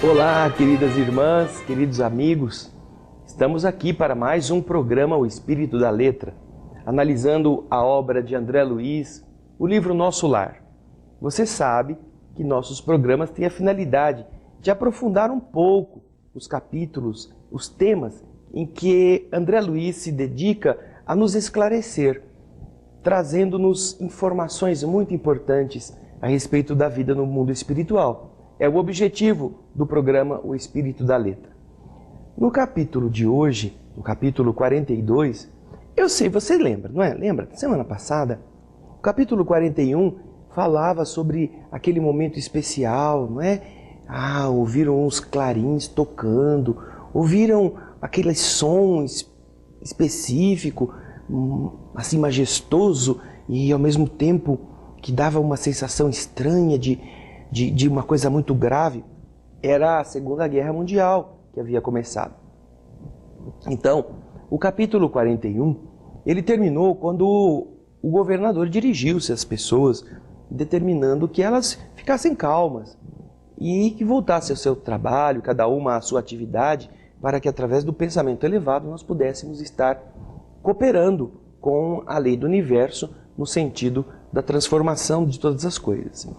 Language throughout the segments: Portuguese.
Olá, queridas irmãs, queridos amigos. Estamos aqui para mais um programa O Espírito da Letra, analisando a obra de André Luiz, o livro Nosso Lar. Você sabe que nossos programas têm a finalidade de aprofundar um pouco os capítulos, os temas em que André Luiz se dedica a nos esclarecer, trazendo-nos informações muito importantes a respeito da vida no mundo espiritual. É o objetivo do programa O Espírito da Letra. No capítulo de hoje, no capítulo 42, eu sei, você lembra, não é? Lembra? Semana passada, o capítulo 41 falava sobre aquele momento especial, não é? Ouviram uns clarins tocando, ouviram aquele som específico, assim majestoso e ao mesmo tempo que dava uma sensação estranha de uma coisa muito grave. Era a Segunda Guerra Mundial que havia começado. Então, o capítulo 41, ele terminou quando o governador dirigiu-se às pessoas, determinando que elas ficassem calmas e que voltassem ao seu trabalho, cada uma à sua atividade, para que através do pensamento elevado nós pudéssemos estar cooperando com a lei do universo no sentido da transformação de todas as coisas.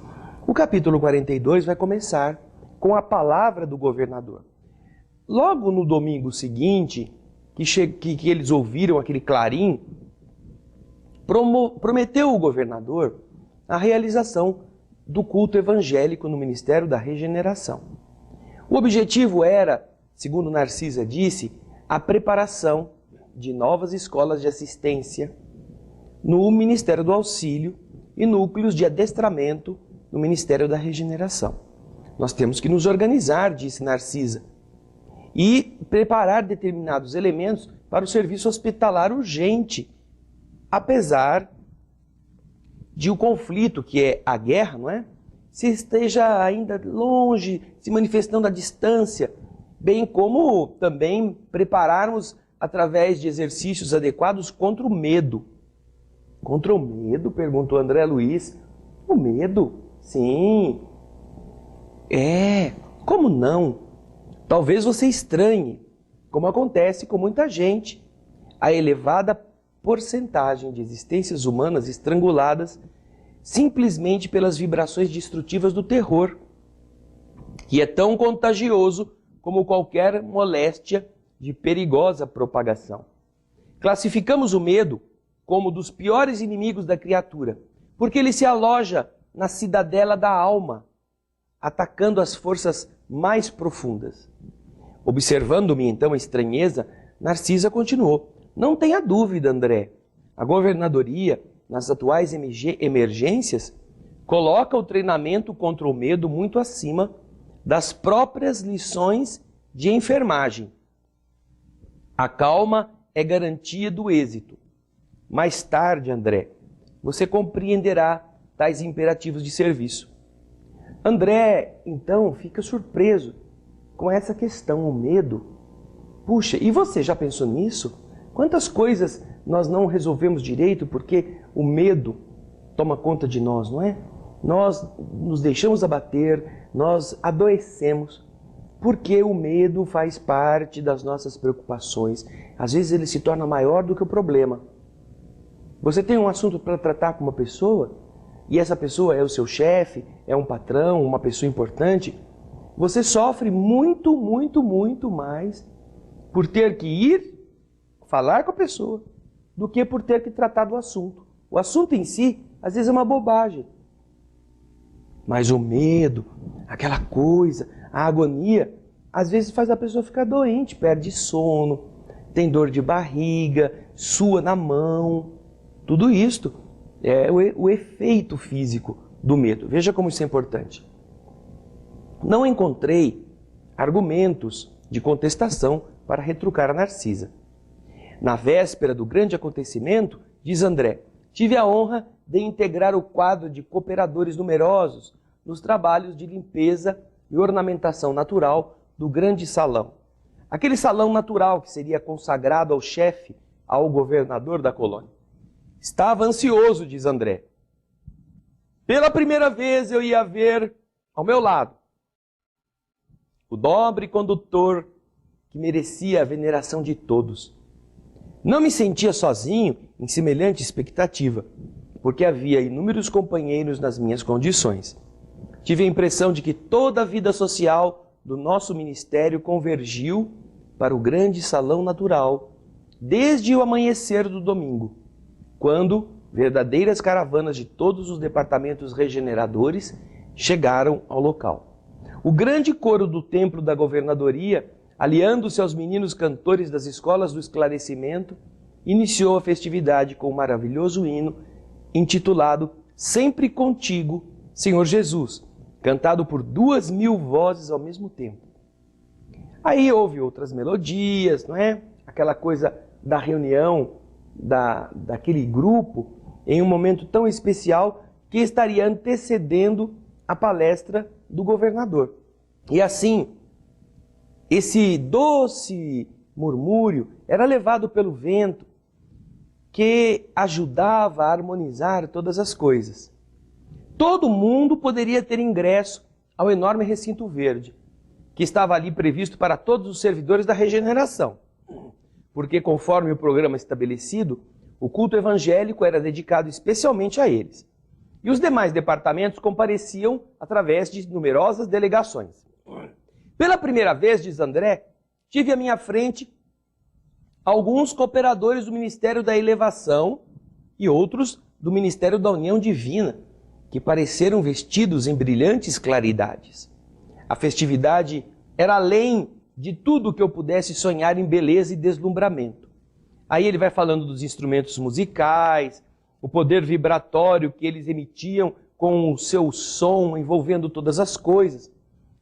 O capítulo 42 vai começar com a palavra do governador. Logo no domingo seguinte, que eles ouviram aquele clarim, prometeu o governador a realização do culto evangélico no Ministério da Regeneração. O objetivo era, segundo Narcisa disse, a preparação de novas escolas de assistência no Ministério do Auxílio e núcleos de adestramento no Ministério da Regeneração. Nós temos que nos organizar, disse Narcisa, e preparar determinados elementos para o serviço hospitalar urgente, apesar de o conflito, que é a guerra, não é? Se esteja ainda longe, se manifestando à distância, bem como também prepararmos através de exercícios adequados contra o medo. Contra o medo? Perguntou André Luiz. O medo? Sim. Como não? Talvez você estranhe, como acontece com muita gente, a elevada porcentagem de existências humanas estranguladas simplesmente pelas vibrações destrutivas do terror, que é tão contagioso como qualquer moléstia de perigosa propagação. Classificamos o medo como dos piores inimigos da criatura, porque ele se aloja na cidadela da alma, atacando as forças mais profundas. Observando-me então a estranheza, Narcisa continuou. Não tenha dúvida, André. A governadoria, nas atuais emergências, coloca o treinamento contra o medo muito acima das próprias lições de enfermagem. A calma é garantia do êxito. Mais tarde, André, você compreenderá tais imperativos de serviço. André, então, fica surpreso com essa questão, o medo. Puxa, e você já pensou nisso? Quantas coisas nós não resolvemos direito porque o medo toma conta de nós, não é? Nós nos deixamos abater, nós adoecemos, porque o medo faz parte das nossas preocupações. Às vezes ele se torna maior do que o problema. Você tem um assunto para tratar com uma pessoa, e essa pessoa é o seu chefe, é um patrão, uma pessoa importante, você sofre muito, muito, muito mais por ter que ir falar com a pessoa do que por ter que tratar do assunto. O assunto em si, às vezes é uma bobagem. Mas o medo, aquela coisa, a agonia, às vezes faz a pessoa ficar doente, perde sono, tem dor de barriga, sua na mão. Tudo isto é o efeito físico do medo. Veja como isso é importante. Não encontrei argumentos de contestação para retrucar a Narcisa. Na véspera do grande acontecimento, diz André, tive a honra de integrar o quadro de cooperadores numerosos nos trabalhos de limpeza e ornamentação natural do grande salão. Aquele salão natural que seria consagrado ao chefe, ao governador da colônia. Estava ansioso, diz André. Pela primeira vez eu ia ver ao meu lado o nobre condutor que merecia a veneração de todos. Não me sentia sozinho em semelhante expectativa, porque havia inúmeros companheiros nas minhas condições. Tive a impressão de que toda a vida social do nosso ministério convergiu para o grande salão natural, desde o amanhecer do domingo, quando verdadeiras caravanas de todos os departamentos regeneradores chegaram ao local. O grande coro do templo da governadoria, aliando-se aos meninos cantores das escolas do esclarecimento, iniciou a festividade com um maravilhoso hino intitulado Sempre Contigo, Senhor Jesus, cantado por 2.000 vozes ao mesmo tempo. Aí houve outras melodias, não é? Aquela coisa da reunião daquele grupo em um momento tão especial que estaria antecedendo a palestra do governador. E assim, esse doce murmúrio era levado pelo vento que ajudava a harmonizar todas as coisas. Todo mundo poderia ter ingresso ao enorme recinto verde, que estava ali previsto para todos os servidores da regeneração. Porque, conforme o programa estabelecido, o culto evangélico era dedicado especialmente a eles. E os demais departamentos compareciam através de numerosas delegações. Pela primeira vez, diz André, tive à minha frente alguns cooperadores do Ministério da Elevação e outros do Ministério da União Divina, que pareceram vestidos em brilhantes claridades. A festividade era além de tudo que eu pudesse sonhar em beleza e deslumbramento. Aí ele vai falando dos instrumentos musicais, o poder vibratório que eles emitiam com o seu som envolvendo todas as coisas.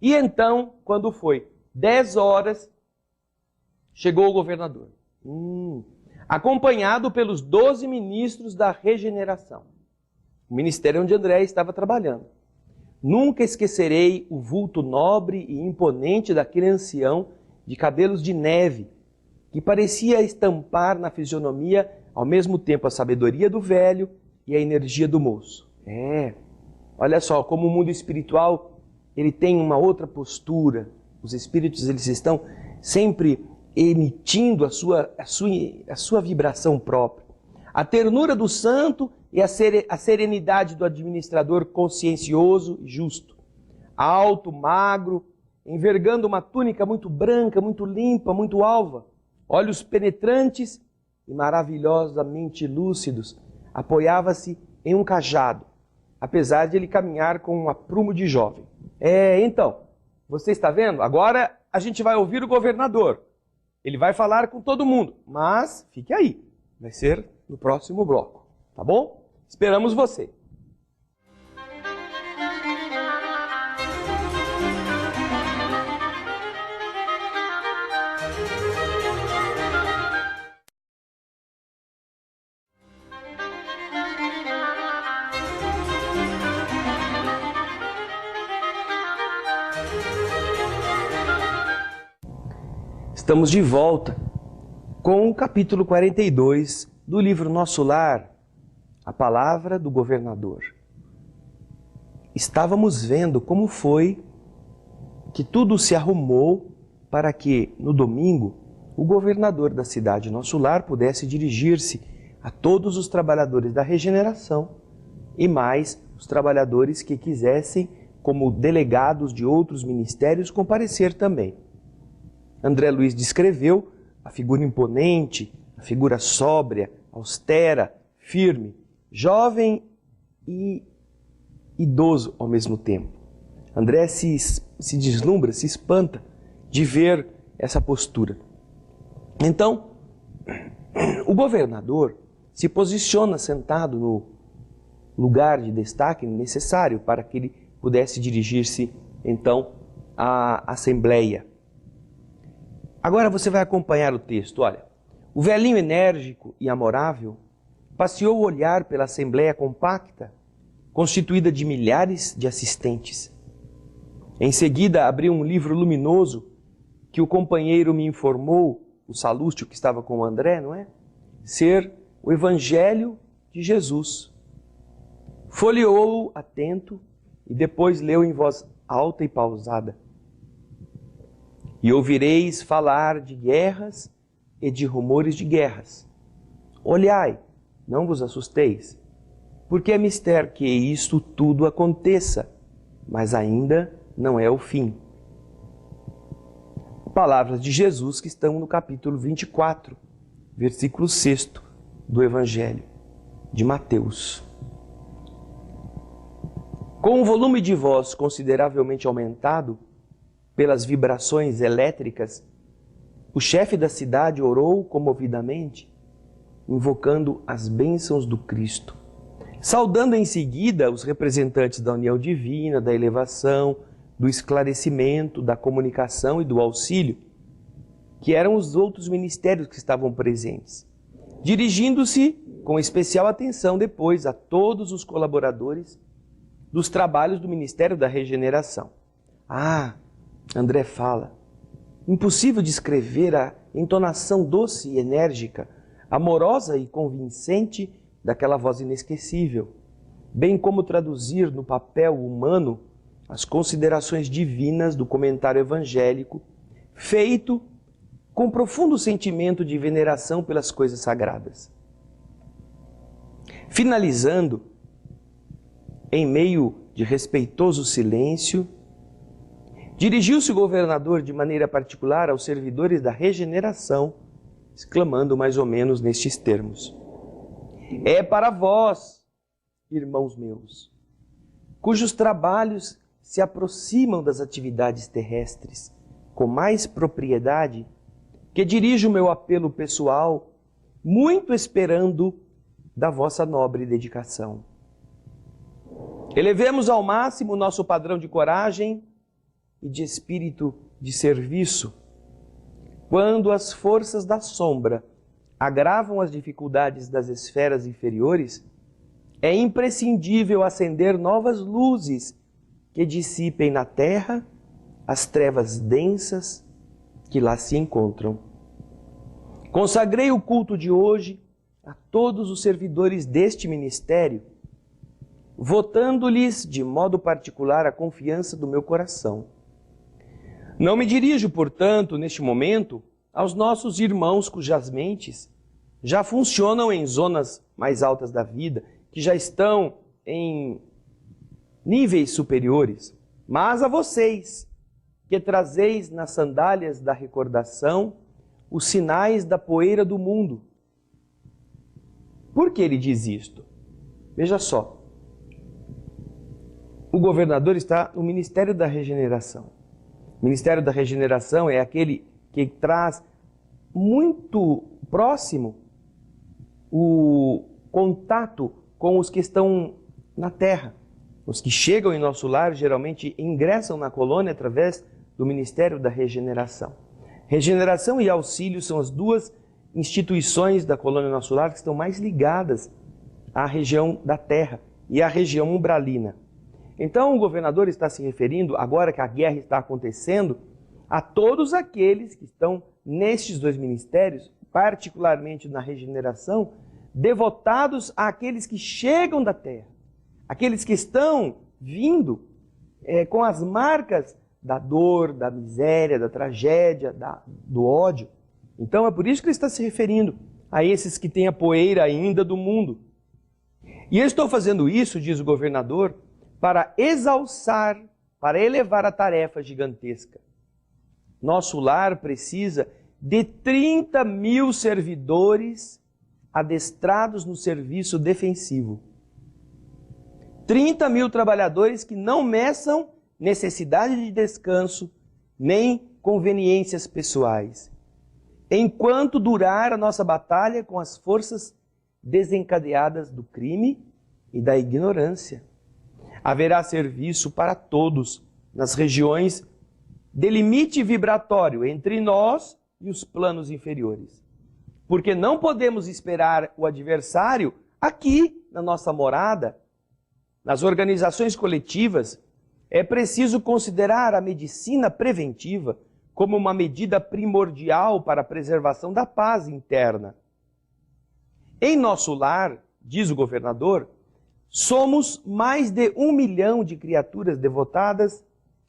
E então, quando foi 10 horas, chegou o governador, acompanhado pelos 12 ministros da regeneração. O ministério onde André estava trabalhando. Nunca esquecerei o vulto nobre e imponente daquele ancião de cabelos de neve, que parecia estampar na fisionomia ao mesmo tempo a sabedoria do velho e a energia do moço. Olha só, como o mundo espiritual ele tem uma outra postura. Os espíritos eles estão sempre emitindo a sua vibração própria. A ternura do santo e a serenidade do administrador consciencioso e justo. Alto, magro, envergando uma túnica muito branca, muito limpa, muito alva. Olhos penetrantes e maravilhosamente lúcidos. Apoiava-se em um cajado, apesar de ele caminhar com um aprumo de jovem. Então, você está vendo? Agora a gente vai ouvir o governador. Ele vai falar com todo mundo, mas fique aí. Vai ser no próximo bloco, tá bom? Esperamos você. Estamos de volta com o capítulo 42 do livro Nosso Lar, a palavra do governador. Estávamos vendo como foi que tudo se arrumou para que, no domingo, o governador da cidade Nosso Lar pudesse dirigir-se a todos os trabalhadores da regeneração e mais os trabalhadores que quisessem, como delegados de outros ministérios, comparecer também. André Luiz descreveu a figura imponente, a figura sóbria, austera, firme, jovem e idoso ao mesmo tempo. André se deslumbra, se espanta de ver essa postura. Então, o governador se posiciona sentado no lugar de destaque necessário para que ele pudesse dirigir-se, então, à Assembleia. Agora você vai acompanhar o texto, olha. O velhinho enérgico e amorável passeou o olhar pela assembleia compacta, constituída de milhares de assistentes. Em seguida, abriu um livro luminoso que o companheiro me informou, o Salúcio que estava com o André, não é? Ser o Evangelho de Jesus. Folheou-o atento e depois leu em voz alta e pausada. E ouvireis falar de guerras e de rumores de guerras. Olhai, não vos assusteis, porque é mister que isto tudo aconteça, mas ainda não é o fim. Palavras de Jesus que estão no capítulo 24, versículo 6 do Evangelho de Mateus. Com o volume de voz consideravelmente aumentado pelas vibrações elétricas, o chefe da cidade orou comovidamente, invocando as bênçãos do Cristo, saudando em seguida os representantes da união divina, da elevação, do esclarecimento, da comunicação e do auxílio, que eram os outros ministérios que estavam presentes, dirigindo-se com especial atenção depois a todos os colaboradores dos trabalhos do Ministério da Regeneração. Ah, André fala, impossível descrever a entonação doce e enérgica, amorosa e convincente daquela voz inesquecível, bem como traduzir no papel humano as considerações divinas do comentário evangélico, feito com profundo sentimento de veneração pelas coisas sagradas. Finalizando, em meio de respeitoso silêncio, dirigiu-se o governador de maneira particular aos servidores da regeneração, exclamando mais ou menos nestes termos: é para vós, irmãos meus, cujos trabalhos se aproximam das atividades terrestres com mais propriedade, que dirijo o meu apelo pessoal, muito esperando da vossa nobre dedicação. Elevemos ao máximo o nosso padrão de coragem e de espírito de serviço. Quando as forças da sombra agravam as dificuldades das esferas inferiores, é imprescindível acender novas luzes que dissipem na terra as trevas densas que lá se encontram. Consagrei o culto de hoje a todos os servidores deste ministério, votando-lhes de modo particular a confiança do meu coração. Não me dirijo, portanto, neste momento, aos nossos irmãos cujas mentes já funcionam em zonas mais altas da vida, que já estão em níveis superiores, mas a vocês, que trazeis nas sandálias da recordação os sinais da poeira do mundo. Por que ele diz isto? Veja só, o governador está no Ministério da Regeneração. O Ministério da Regeneração é aquele que traz muito próximo o contato com os que estão na terra. Os que chegam em nosso lar geralmente ingressam na colônia através do Ministério da Regeneração. Regeneração e auxílio são as duas instituições da colônia Nosso Lar que estão mais ligadas à região da terra e à região umbralina. Então o governador está se referindo, agora que a guerra está acontecendo, a todos aqueles que estão nestes dois ministérios, particularmente na regeneração, devotados àqueles que chegam da terra, aqueles que estão vindo com as marcas da dor, da miséria, da tragédia, do ódio. Então é por isso que ele está se referindo a esses que têm a poeira ainda do mundo. E eu estou fazendo isso, diz o governador, para exalçar, para elevar a tarefa gigantesca. Nosso lar precisa de 30 mil servidores adestrados no serviço defensivo. 30 mil trabalhadores que não meçam necessidade de descanso, nem conveniências pessoais. Enquanto durar a nossa batalha com as forças desencadeadas do crime e da ignorância, haverá serviço para todos nas regiões de limite vibratório entre nós e os planos inferiores. Porque não podemos esperar o adversário aqui na nossa morada, nas organizações coletivas. É preciso considerar a medicina preventiva como uma medida primordial para a preservação da paz interna. Em nosso lar, diz o governador, somos mais de 1 milhão de criaturas devotadas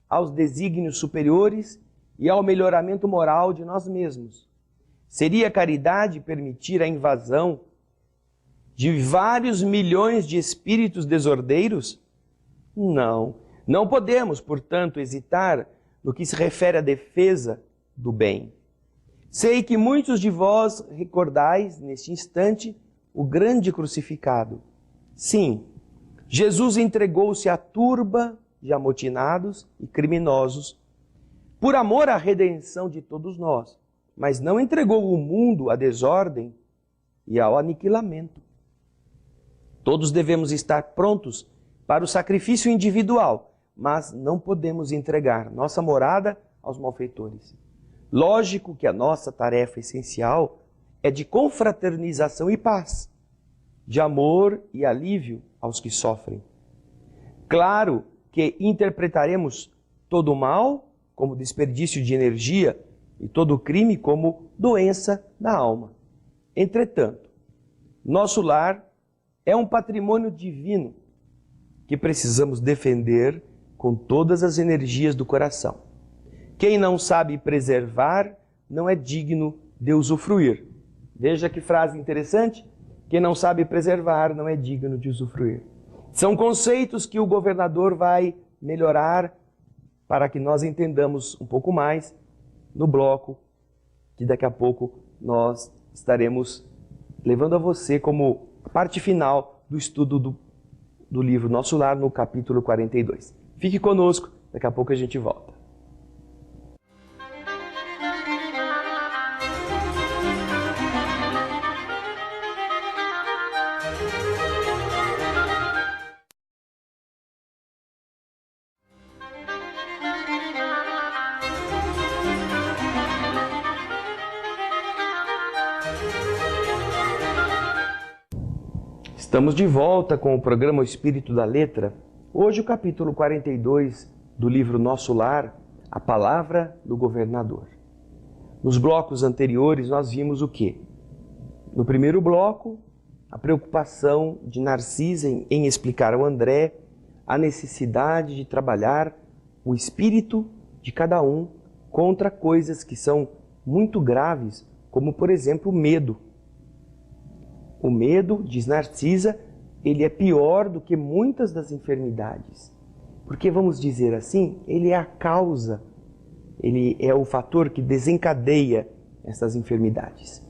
aos desígnios superiores e ao melhoramento moral de nós mesmos. Seria caridade permitir a invasão de vários milhões de espíritos desordeiros? Não. Não podemos, portanto, hesitar no que se refere à defesa do bem. Sei que muitos de vós recordais, neste instante, o grande crucificado. Sim, Jesus entregou-se à turba de amotinados e criminosos por amor à redenção de todos nós, mas não entregou o mundo à desordem e ao aniquilamento. Todos devemos estar prontos para o sacrifício individual, mas não podemos entregar nossa morada aos malfeitores. Lógico que a nossa tarefa essencial é de confraternização e paz, de amor e alívio aos que sofrem. Claro que interpretaremos todo o mal como desperdício de energia e todo o crime como doença da alma. Entretanto, nosso lar é um patrimônio divino que precisamos defender com todas as energias do coração. Quem não sabe preservar não é digno de usufruir. Veja que frase interessante. Quem não sabe preservar não é digno de usufruir. São conceitos que o governador vai melhorar para que nós entendamos um pouco mais no bloco que daqui a pouco nós estaremos levando a você como parte final do estudo do livro Nosso Lar, no capítulo 42. Fique conosco, daqui a pouco a gente volta. Estamos de volta com o programa O Espírito da Letra. Hoje o capítulo 42 do livro Nosso Lar, a Palavra do Governador. Nos blocos anteriores nós vimos o quê? No primeiro bloco, a preocupação de Narcisa em explicar ao André a necessidade de trabalhar o espírito de cada um contra coisas que são muito graves, como por exemplo o medo. O medo, diz Narcisa, ele é pior do que muitas das enfermidades. Porque, vamos dizer assim, ele é a causa, ele é o fator que desencadeia essas enfermidades.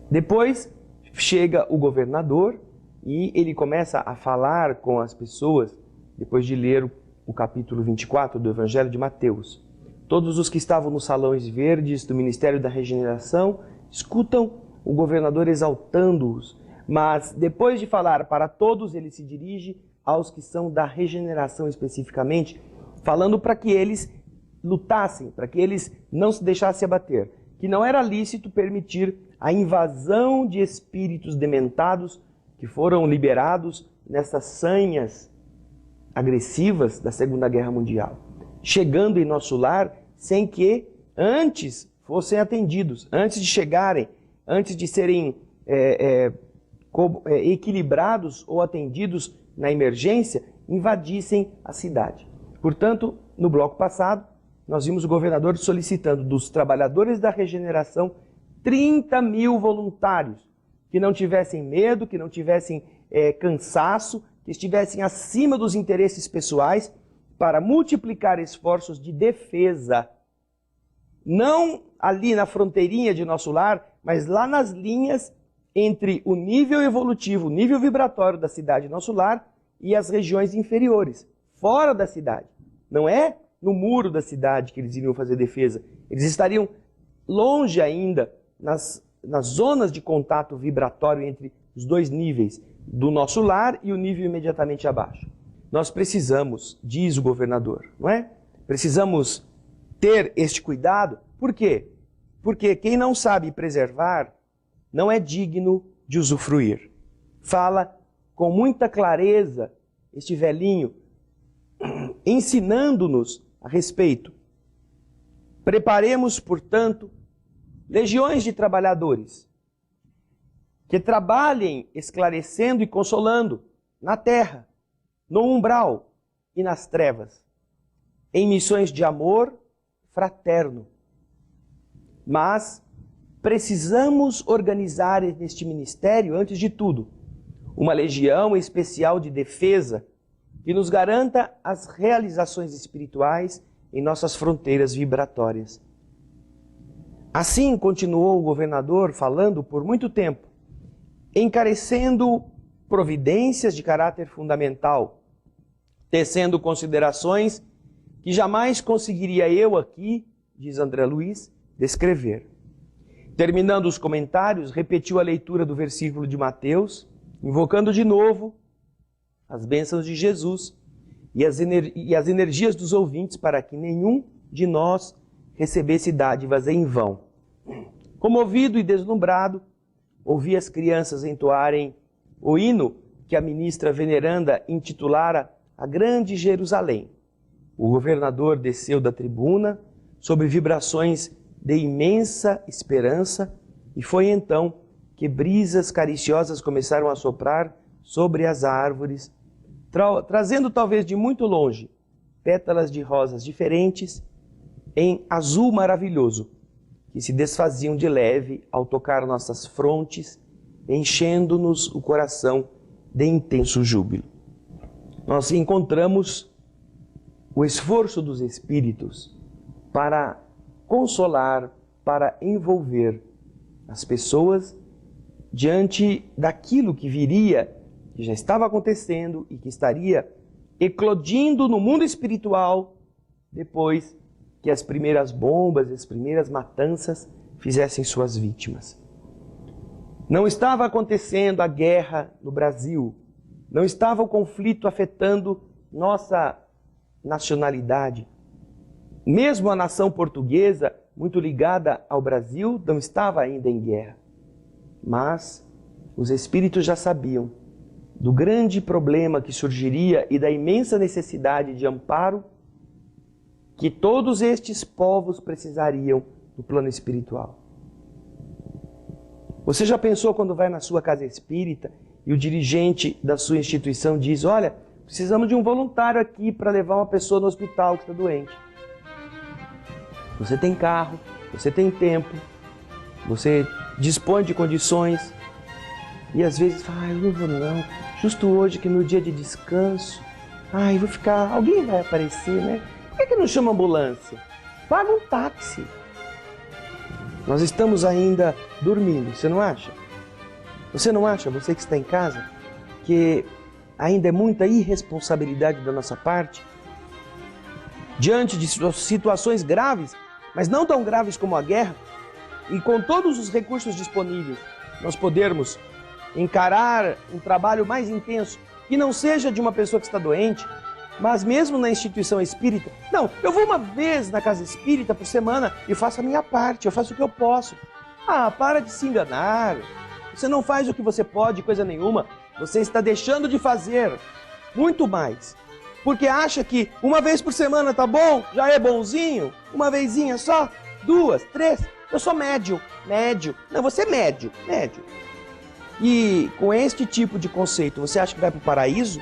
Depois chega o governador e ele começa a falar com as pessoas, depois de ler o capítulo 24 do Evangelho de Mateus. Todos os que estavam nos salões verdes do Ministério da Regeneração escutam o governador exaltando-os, mas depois de falar para todos, ele se dirige aos que são da regeneração especificamente, falando para que eles lutassem, para que eles não se deixassem abater, que não era lícito permitir a invasão de espíritos dementados que foram liberados nessas sanhas agressivas da Segunda Guerra Mundial, chegando em nosso lar sem que antes fossem atendidos, antes de chegarem, antes de serem equilibrados ou atendidos na emergência, invadissem a cidade. Portanto, no bloco passado, nós vimos o governador solicitando dos trabalhadores da regeneração 30 mil voluntários, que não tivessem medo, que não tivessem cansaço, que estivessem acima dos interesses pessoais, para multiplicar esforços de defesa, não ali na fronteirinha de nosso lar, mas lá nas linhas entre o nível evolutivo, o nível vibratório da cidade Nosso Lar e as regiões inferiores, fora da cidade. Não é no muro da cidade que eles iriam fazer defesa. Eles estariam longe ainda nas zonas de contato vibratório entre os dois níveis, do Nosso Lar e o nível imediatamente abaixo. Nós precisamos, diz o governador, não é? Precisamos ter este cuidado. Por quê? Porque quem não sabe preservar não é digno de usufruir. Fala com muita clareza este velhinho, ensinando-nos a respeito. Preparemos, portanto, legiões de trabalhadores que trabalhem esclarecendo e consolando na terra, no umbral e nas trevas, em missões de amor, fraterno. Mas precisamos organizar neste ministério, antes de tudo, uma legião especial de defesa que nos garanta as realizações espirituais em nossas fronteiras vibratórias. Assim continuou o governador falando por muito tempo, encarecendo providências de caráter fundamental, tecendo considerações que jamais conseguiria eu aqui, diz André Luiz, descrever. Terminando os comentários, repetiu a leitura do versículo de Mateus, invocando de novo as bênçãos de Jesus e as energias dos ouvintes para que nenhum de nós recebesse dádivas em vão. Comovido e deslumbrado, ouvi as crianças entoarem o hino que a ministra veneranda intitulara A Grande Jerusalém. O governador desceu da tribuna sob vibrações de imensa esperança e foi então que brisas cariciosas começaram a soprar sobre as árvores, trazendo talvez de muito longe pétalas de rosas diferentes em azul maravilhoso, que se desfaziam de leve ao tocar nossas frontes, enchendo-nos o coração de intenso júbilo. Nós encontramos o esforço dos espíritos para consolar, para envolver as pessoas diante daquilo que viria, que já estava acontecendo e que estaria eclodindo no mundo espiritual depois que as primeiras bombas, as primeiras matanças fizessem suas vítimas. Não estava acontecendo a guerra no Brasil, não estava o conflito afetando nossa nacionalidade. Mesmo a nação portuguesa, muito ligada ao Brasil, não estava ainda em guerra. Mas os espíritos já sabiam do grande problema que surgiria e da imensa necessidade de amparo que todos estes povos precisariam no plano espiritual. Você já pensou quando vai na sua casa espírita e o dirigente da sua instituição diz: olha, precisamos de um voluntário aqui para levar uma pessoa no hospital que está doente. Você tem carro, você tem tempo, você dispõe de condições e às vezes fala: eu não vou não, justo hoje que é meu dia de descanso, eu vou ficar, alguém vai aparecer, né? Por que não chama ambulância? Paga um táxi. Nós estamos ainda dormindo, você não acha? Você não acha, você que está em casa, que ainda é muita irresponsabilidade da nossa parte? Diante de situações graves, mas não tão graves como a guerra, e com todos os recursos disponíveis, nós podermos encarar um trabalho mais intenso, que não seja de uma pessoa que está doente, mas mesmo na instituição espírita. Não, eu vou uma vez na casa espírita por semana e faço a minha parte, eu faço o que eu posso. Para de se enganar. Você não faz o que você pode, coisa nenhuma. Você está deixando de fazer muito mais. Porque acha que uma vez por semana tá bom, já é bonzinho, uma vezinha só, 2, 3, eu sou médio. Não, você é médio. E com este tipo de conceito, você acha que vai para o paraíso?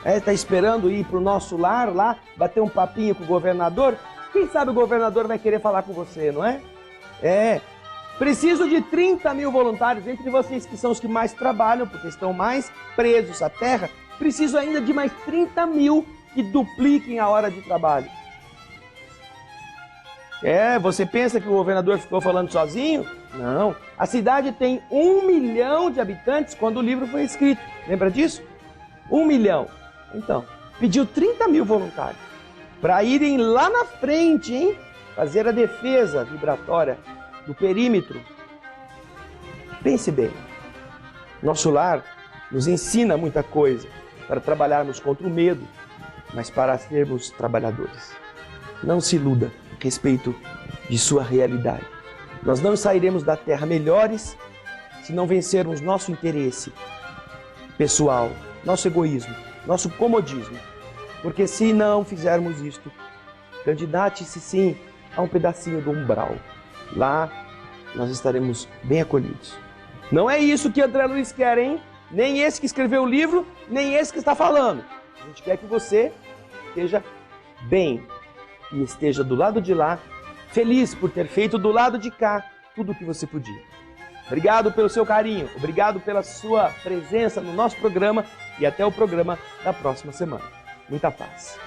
Está esperando ir para o nosso lar lá, bater um papinho com o governador? Quem sabe o governador vai querer falar com você, não é? Preciso de 30 mil voluntários, entre vocês que são os que mais trabalham, porque estão mais presos à terra. Preciso ainda de mais 30 mil que dupliquem a hora de trabalho. Você pensa que o governador ficou falando sozinho? Não. A cidade tem 1 milhão de habitantes quando o livro foi escrito. Lembra disso? 1 milhão. Então, pediu 30 mil voluntários para irem lá na frente, hein? Fazer a defesa vibratória do perímetro. Pense bem. Nosso lar nos ensina muita coisa para trabalharmos contra o medo, mas para sermos trabalhadores. Não se iluda a respeito de sua realidade. Nós não sairemos da terra melhores se não vencermos nosso interesse pessoal, nosso egoísmo, nosso comodismo. Porque se não fizermos isto, candidate-se sim a um pedacinho do umbral. Lá nós estaremos bem acolhidos. Não é isso que André Luiz quer, hein? Nem esse que escreveu o livro, nem esse que está falando. A gente quer que você esteja bem. e esteja do lado de lá, feliz por ter feito do lado de cá tudo o que você podia. Obrigado pelo seu carinho, obrigado pela sua presença no nosso programa e até o programa da próxima semana. Muita paz.